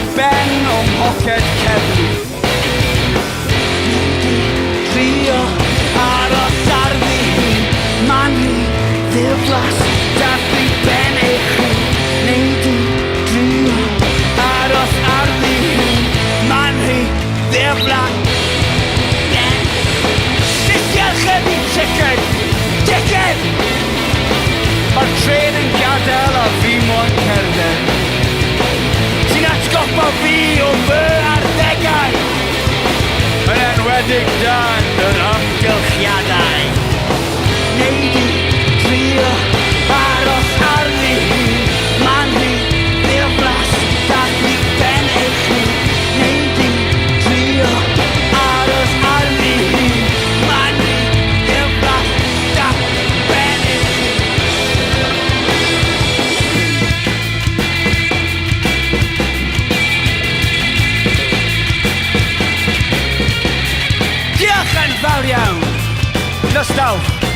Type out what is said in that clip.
mae ben o moced cefn. Trio aros ar ddihun, man hi ddiflas, dath i ben eich hun. Neud i trio aros ar ddihun, man hi ddiflas. Sisiarcheb i chicken, chicken! Portread yn gadael a fi mo'n cerdded. Ti'n atgoffa fi o fy arddegau, yn enwedig dan yr amgylchiadau. Neud i trio aros ar ddihun, man hi ddiflas, dath i ben eich hun. Neud i trio aros ar ddihun, man hi ddiflas, dath i ben eich hun. Diolch yn fawr iawn. Lystawch.